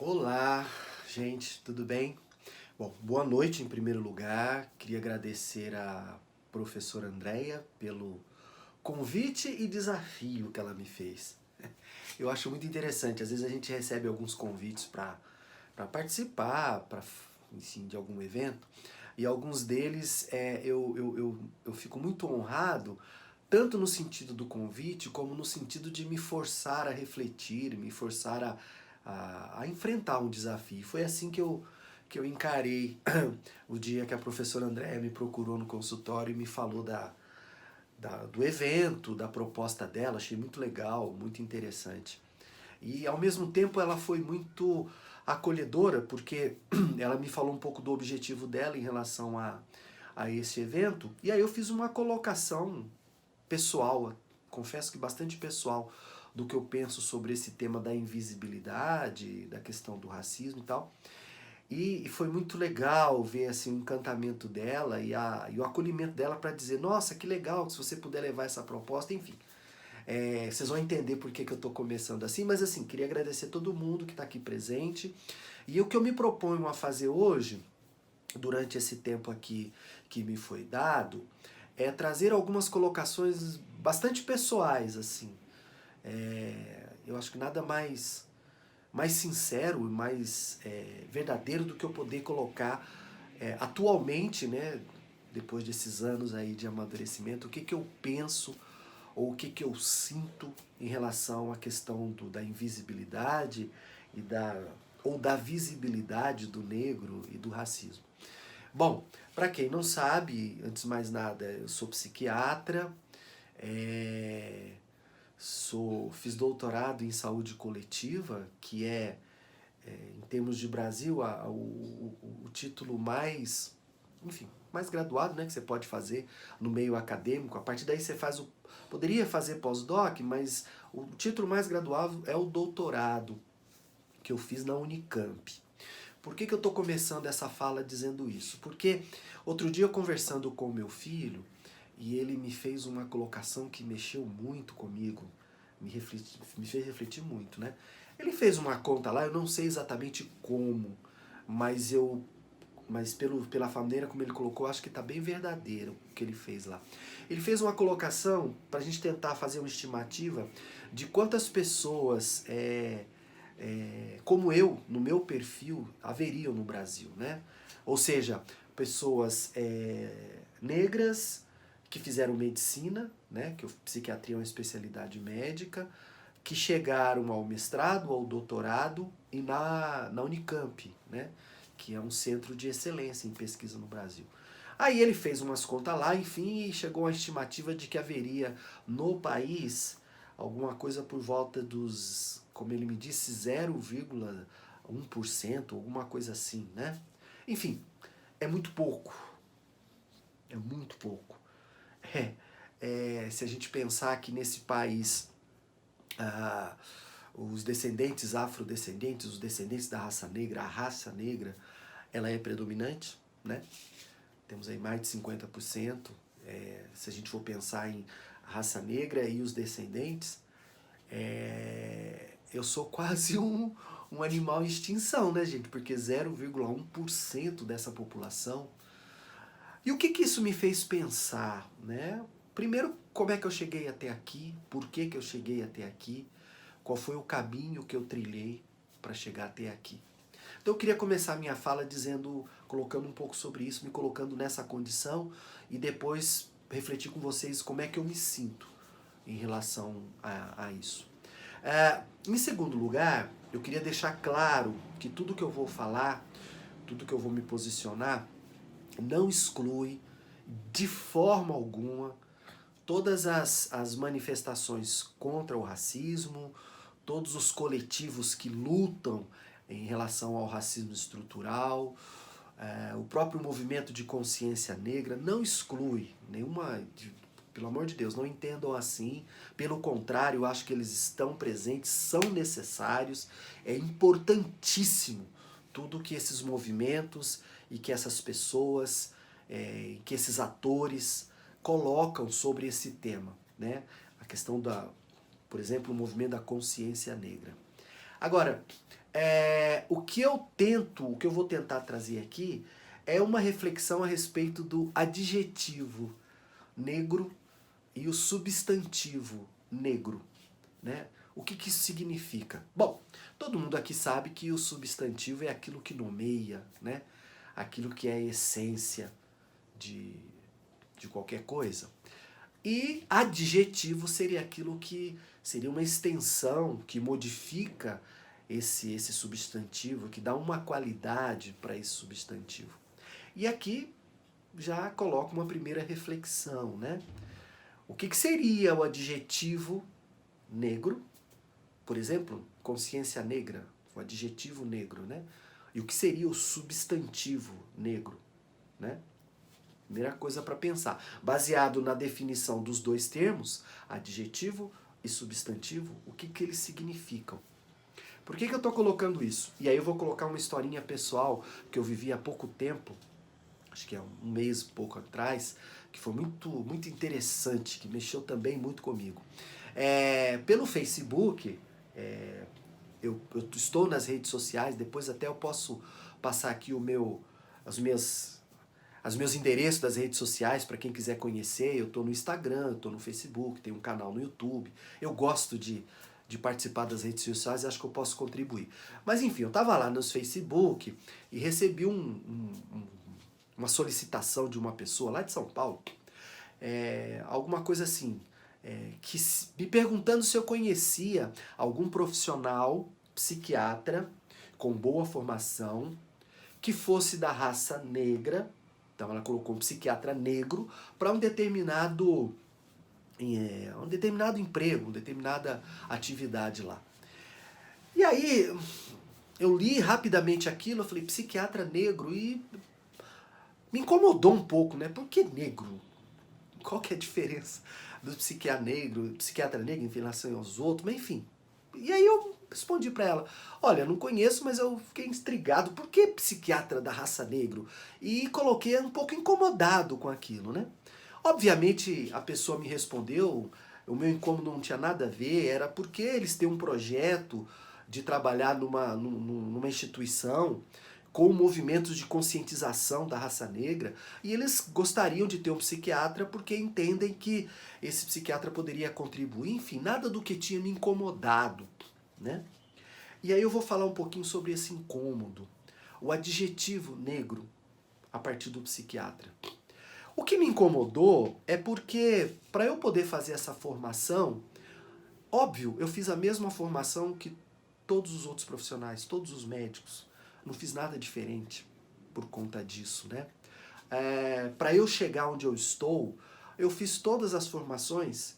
Olá, gente, tudo bem? Bom, boa noite em primeiro lugar. Queria agradecer à professora Andréia pelo convite e desafio que ela me fez. Eu acho muito interessante, às vezes a gente recebe alguns convites para participar, enfim, de algum evento, e alguns deles eu fico muito honrado, tanto no sentido do convite, como no sentido de me forçar a refletir, me forçar a enfrentar um desafio. Foi assim que eu encarei o dia que a professora Andréa me procurou no consultório e me falou do evento, da proposta dela. Achei muito legal, muito interessante. E ao mesmo tempo ela foi muito acolhedora, porque ela me falou um pouco do objetivo dela em relação a esse evento, e aí eu fiz uma colocação pessoal, confesso que bastante pessoal, do que eu penso sobre esse tema da invisibilidade, da questão do racismo e tal. E foi muito legal ver assim, o encantamento dela e o acolhimento dela para dizer, nossa, que legal, se você puder levar essa proposta, enfim. Vocês vão entender por que eu estou começando assim, mas assim, queria agradecer todo mundo que está aqui presente. E o que eu me proponho a fazer hoje, durante esse tempo aqui que me foi dado, é trazer algumas colocações bastante pessoais, assim. Eu acho que nada mais sincero e mais verdadeiro do que eu poder colocar atualmente, né, depois desses anos aí de amadurecimento, o que eu penso ou o que eu sinto em relação à questão da invisibilidade e ou da visibilidade do negro e do racismo. Bom, para quem não sabe, antes de mais nada, eu sou psiquiatra, é, fiz doutorado em saúde coletiva, que em termos de Brasil, o título mais, enfim, mais graduado, né, que você pode fazer no meio acadêmico. A partir daí você poderia fazer pós-doc, mas o título mais graduado é o doutorado, que eu fiz na Unicamp. Por que eu estou começando essa fala dizendo isso? Porque outro dia, conversando com meu filho, e ele me fez uma colocação que mexeu muito comigo, me fez refletir muito, né? Ele fez uma conta lá, eu não sei exatamente como, mas pela maneira como ele colocou, acho que está bem verdadeiro o que ele fez lá. Ele fez uma colocação para a gente tentar fazer uma estimativa de quantas pessoas como eu, no meu perfil, haveriam no Brasil, né? Ou seja, pessoas negras que fizeram medicina, né? Que psiquiatria é uma especialidade médica, que chegaram ao mestrado, ao doutorado e na Unicamp, né? Que é um centro de excelência em pesquisa no Brasil. Aí ele fez umas contas lá, enfim, e chegou a uma estimativa de que haveria no país alguma coisa por volta dos, como ele me disse, 0,1%, alguma coisa assim, né? Enfim, é muito pouco. É muito pouco. Se a gente pensar que nesse país ah, os descendentes afrodescendentes, os descendentes da raça negra, a raça negra, ela é predominante, né? Temos aí mais de 50%. Se a gente for pensar em raça negra e os descendentes, eu sou quase um animal em extinção, né, gente? Porque 0,1% dessa população. E o que isso me fez pensar, né? Primeiro, como é que eu cheguei até aqui? Por que eu cheguei até aqui? Qual foi o caminho que eu trilhei para chegar até aqui? Então eu queria começar a minha fala colocando um pouco sobre isso, me colocando nessa condição e depois refletir com vocês como é que eu me sinto em relação a isso. Em segundo lugar, eu queria deixar claro que tudo que eu vou falar, tudo que eu vou me posicionar, não exclui de forma alguma todas as manifestações contra o racismo, todos os coletivos que lutam em relação ao racismo estrutural, o próprio movimento de consciência negra não exclui nenhuma. Pelo amor de Deus, não entendam assim. Pelo contrário, eu acho que eles estão presentes, são necessários, é importantíssimo tudo que esses movimentos e que essas pessoas, que esses atores colocam sobre esse tema, né? A questão por exemplo, o movimento da consciência negra. Agora, O que eu vou tentar trazer aqui é uma reflexão a respeito do adjetivo negro e o substantivo negro, né? O que isso significa? Bom, todo mundo aqui sabe que o substantivo é aquilo que nomeia, né? Aquilo que é a essência de, de qualquer coisa. E adjetivo seria aquilo que seria uma extensão que modifica esse substantivo, que dá uma qualidade para esse substantivo. E aqui já coloco uma primeira reflexão, né? O que seria o adjetivo negro? Por exemplo, consciência negra, o adjetivo negro, né? E o que seria o substantivo negro, né? Primeira coisa para pensar. Baseado na definição dos dois termos, adjetivo e substantivo, o que eles significam? Por que eu estou colocando isso? E aí eu vou colocar uma historinha pessoal que eu vivi há pouco tempo, acho que é um mês pouco atrás, que foi muito interessante, que mexeu também muito comigo. Pelo Facebook, eu estou nas redes sociais, depois até eu posso passar aqui os meus endereços das redes sociais para quem quiser conhecer. Eu estou no Instagram, eu estou no Facebook, tenho um canal no YouTube. Eu gosto de participar das redes sociais e acho que eu posso contribuir. Mas enfim, eu estava lá no Facebook e recebi uma solicitação de uma pessoa lá de São Paulo, alguma coisa assim, me perguntando se eu conhecia algum profissional psiquiatra com boa formação que fosse da raça negra. Então ela colocou um psiquiatra negro para um determinado emprego, uma determinada atividade lá. E aí eu li rapidamente aquilo, eu falei, psiquiatra negro, e me incomodou um pouco, né? Por que negro? Qual que é a diferença do psiquiatra negro em relação aos outros? Mas enfim. E aí eu respondi para ela, olha, não conheço, mas eu fiquei intrigado, por que psiquiatra da raça negro? E coloquei um pouco incomodado com aquilo, né? Obviamente a pessoa me respondeu, o meu incômodo não tinha nada a ver, era porque eles têm um projeto de trabalhar numa instituição com movimentos de conscientização da raça negra, e eles gostariam de ter um psiquiatra porque entendem que esse psiquiatra poderia contribuir, enfim, nada do que tinha me incomodado, né? E aí eu vou falar um pouquinho sobre esse incômodo, o adjetivo negro a partir do psiquiatra. O que me incomodou é porque, para eu poder fazer essa formação, óbvio, eu fiz a mesma formação que todos os outros profissionais, todos os médicos. Não fiz nada diferente por conta disso, né? Para eu chegar onde eu estou, eu fiz todas as formações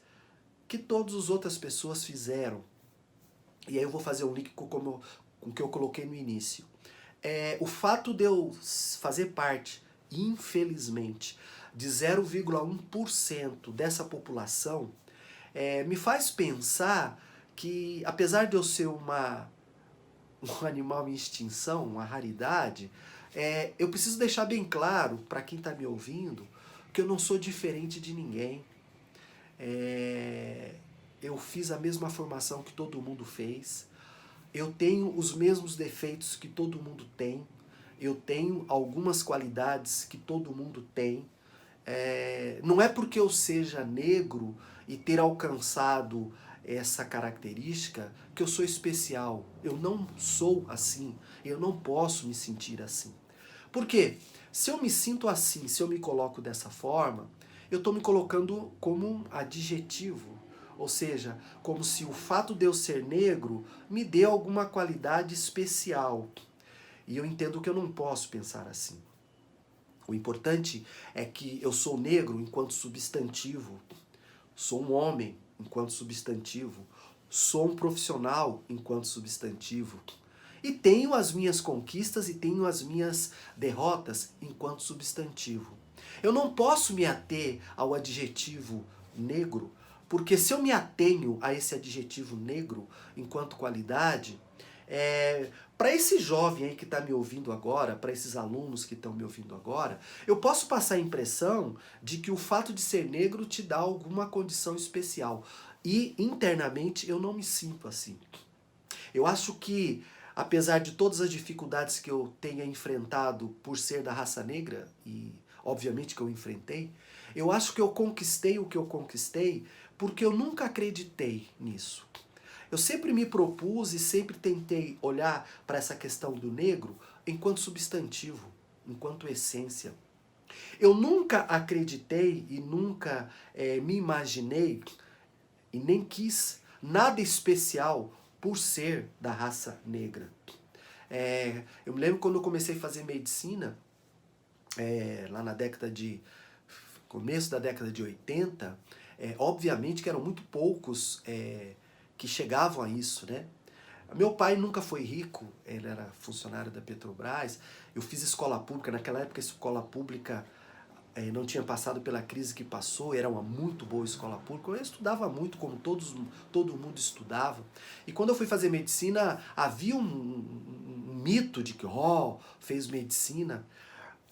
que todas as outras pessoas fizeram. E aí eu vou fazer um link com o que eu coloquei no início. O fato de eu fazer parte, infelizmente, de 0,1% dessa população me faz pensar que, apesar de eu ser um animal em extinção, uma raridade, eu preciso deixar bem claro para quem está me ouvindo que eu não sou diferente de ninguém. Eu fiz a mesma formação que todo mundo fez. Eu tenho os mesmos defeitos que todo mundo tem. Eu tenho algumas qualidades que todo mundo tem. Não é porque eu seja negro e ter alcançado essa característica que eu sou especial. Eu não sou assim. Eu não posso me sentir assim. Por quê? Se eu me sinto assim, se eu me coloco dessa forma, eu estou me colocando como um adjetivo. Ou seja, como se o fato de eu ser negro me dê alguma qualidade especial. E eu entendo que eu não posso pensar assim. O importante é que eu sou negro enquanto substantivo, sou um homem enquanto substantivo, sou um profissional enquanto substantivo, e tenho as minhas conquistas e tenho as minhas derrotas enquanto substantivo. Eu não posso me ater ao adjetivo negro, porque se eu me atenho a esse adjetivo negro enquanto qualidade, para esse jovem aí que está me ouvindo agora, para esses alunos que estão me ouvindo agora, eu posso passar a impressão de que o fato de ser negro te dá alguma condição especial. E internamente eu não me sinto assim. Eu acho que apesar de todas as dificuldades que eu tenha enfrentado por ser da raça negra, e obviamente que eu enfrentei, eu acho que eu conquistei o que eu conquistei porque eu nunca acreditei nisso. Eu sempre me propus e sempre tentei olhar para essa questão do negro enquanto substantivo, enquanto essência. Eu nunca acreditei e nunca me imaginei e nem quis nada especial por ser da raça negra. Eu me lembro quando eu comecei a fazer medicina, lá na começo da década de 80, obviamente que eram muito poucos que chegavam a isso, né? Meu pai nunca foi rico, ele era funcionário da Petrobras, eu fiz escola pública, naquela época a escola pública não tinha passado pela crise que passou, era uma muito boa escola pública, eu estudava muito, como todo mundo estudava. E quando eu fui fazer medicina, havia um mito de que, fez medicina.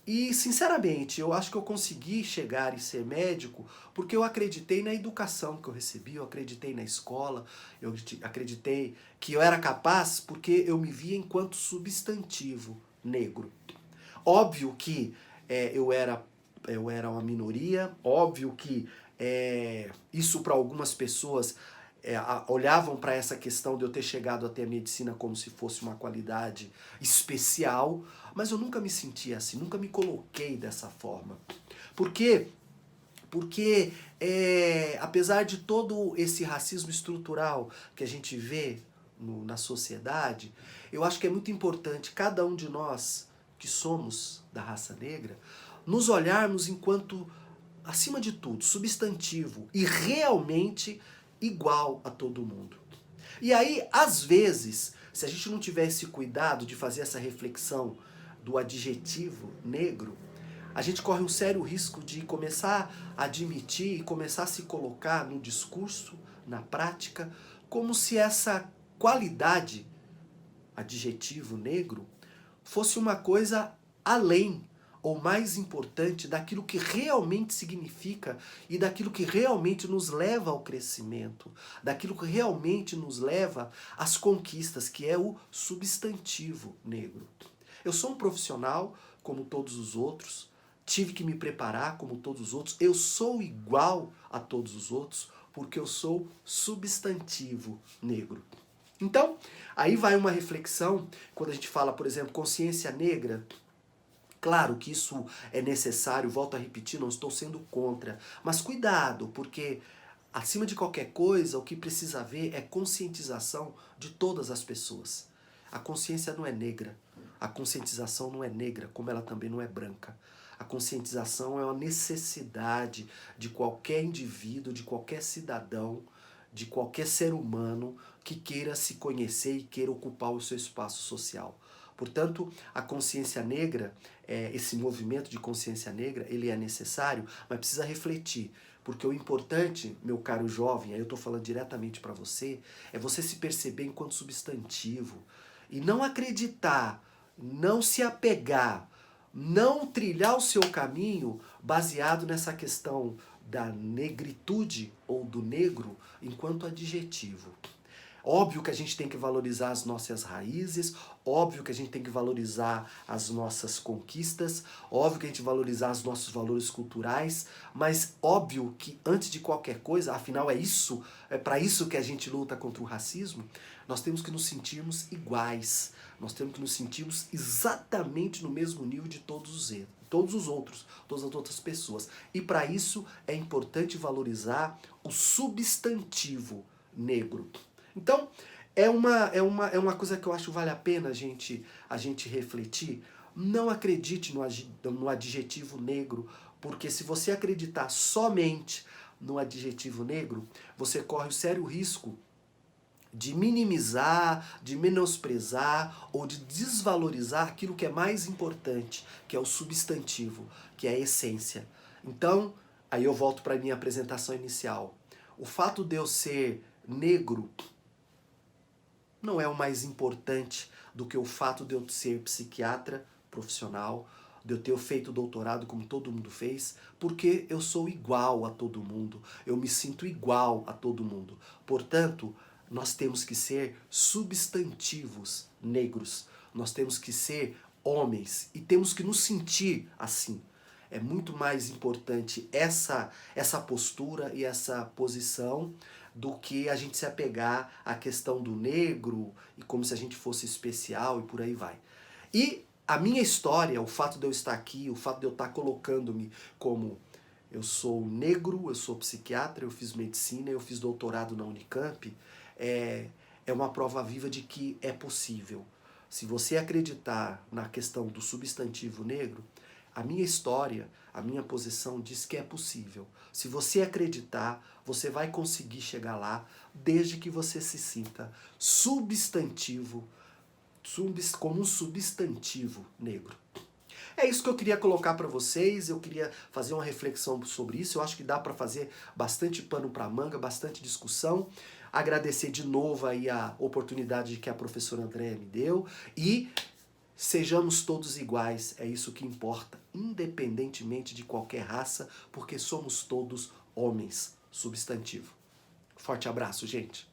E, sinceramente, eu acho que eu consegui chegar e ser médico porque eu acreditei na educação que eu recebi, eu acreditei na escola, eu acreditei que eu era capaz porque eu me via enquanto substantivo negro. Óbvio que eu era uma minoria, óbvio que isso para algumas pessoas olhavam para essa questão de eu ter chegado até a medicina como se fosse uma qualidade especial, mas eu nunca me senti assim, nunca me coloquei dessa forma. Por quê? Porque apesar de todo esse racismo estrutural que a gente vê na sociedade, eu acho que é muito importante cada um de nós que somos da raça negra nos olharmos enquanto, acima de tudo, substantivo e realmente igual a todo mundo. E aí, às vezes, se a gente não tiver esse cuidado de fazer essa reflexão do adjetivo negro, a gente corre um sério risco de começar a admitir e começar a se colocar no discurso, na prática, como se essa qualidade, adjetivo negro, fosse uma coisa além ou mais importante daquilo que realmente significa e daquilo que realmente nos leva ao crescimento, daquilo que realmente nos leva às conquistas, que é o substantivo negro. Eu sou um profissional como todos os outros, tive que me preparar como todos os outros, eu sou igual a todos os outros porque eu sou substantivo negro. Então, aí vai uma reflexão, quando a gente fala, por exemplo, consciência negra. Claro que isso é necessário, volto a repetir, não estou sendo contra, mas cuidado, porque acima de qualquer coisa, o que precisa haver é conscientização de todas as pessoas. A consciência não é negra, a conscientização não é negra, como ela também não é branca. A conscientização é uma necessidade de qualquer indivíduo, de qualquer cidadão, de qualquer ser humano que queira se conhecer e queira ocupar o seu espaço social. Portanto, a consciência negra, esse movimento de consciência negra, ele é necessário, mas precisa refletir. Porque o importante, meu caro jovem, aí eu estou falando diretamente para você, é você se perceber enquanto substantivo. E não acreditar, não se apegar, não trilhar o seu caminho baseado nessa questão da negritude ou do negro enquanto adjetivo. Óbvio que a gente tem que valorizar as nossas raízes, óbvio que a gente tem que valorizar as nossas conquistas, óbvio que a gente valorizar os nossos valores culturais, mas óbvio que antes de qualquer coisa, afinal é para isso que a gente luta contra o racismo, nós temos que nos sentirmos iguais, nós temos que nos sentirmos exatamente no mesmo nível de todos os outros, todas as outras pessoas. E para isso é importante valorizar o substantivo negro. Então, é uma coisa que eu acho que vale a pena a gente refletir. Não acredite no adjetivo negro, porque se você acreditar somente no adjetivo negro, você corre o sério risco de minimizar, de menosprezar ou de desvalorizar aquilo que é mais importante, que é o substantivo, que é a essência. Então, aí eu volto para a minha apresentação inicial. O fato de eu ser negro não é o mais importante do que o fato de eu ser psiquiatra profissional, de eu ter feito doutorado como todo mundo fez, porque eu sou igual a todo mundo, eu me sinto igual a todo mundo. Portanto, nós temos que ser substantivos negros. Nós temos que ser homens e temos que nos sentir assim. É muito mais importante essa postura e essa posição do que a gente se apegar à questão do negro e como se a gente fosse especial e por aí vai. E a minha história, o fato de eu estar aqui, o fato de eu estar colocando-me como eu sou negro, eu sou psiquiatra, eu fiz medicina, eu fiz doutorado na Unicamp, é uma prova viva de que é possível. Se você acreditar na questão do substantivo negro, a minha história, a minha posição diz que é possível. Se você acreditar, você vai conseguir chegar lá, desde que você se sinta substantivo, como um substantivo negro. É isso que eu queria colocar para vocês, eu queria fazer uma reflexão sobre isso, eu acho que dá para fazer bastante pano para manga, bastante discussão. Agradecer de novo aí a oportunidade que a professora Andréia me deu e sejamos todos iguais, é isso que importa, independentemente de qualquer raça, porque somos todos homens, substantivo. Forte abraço, gente!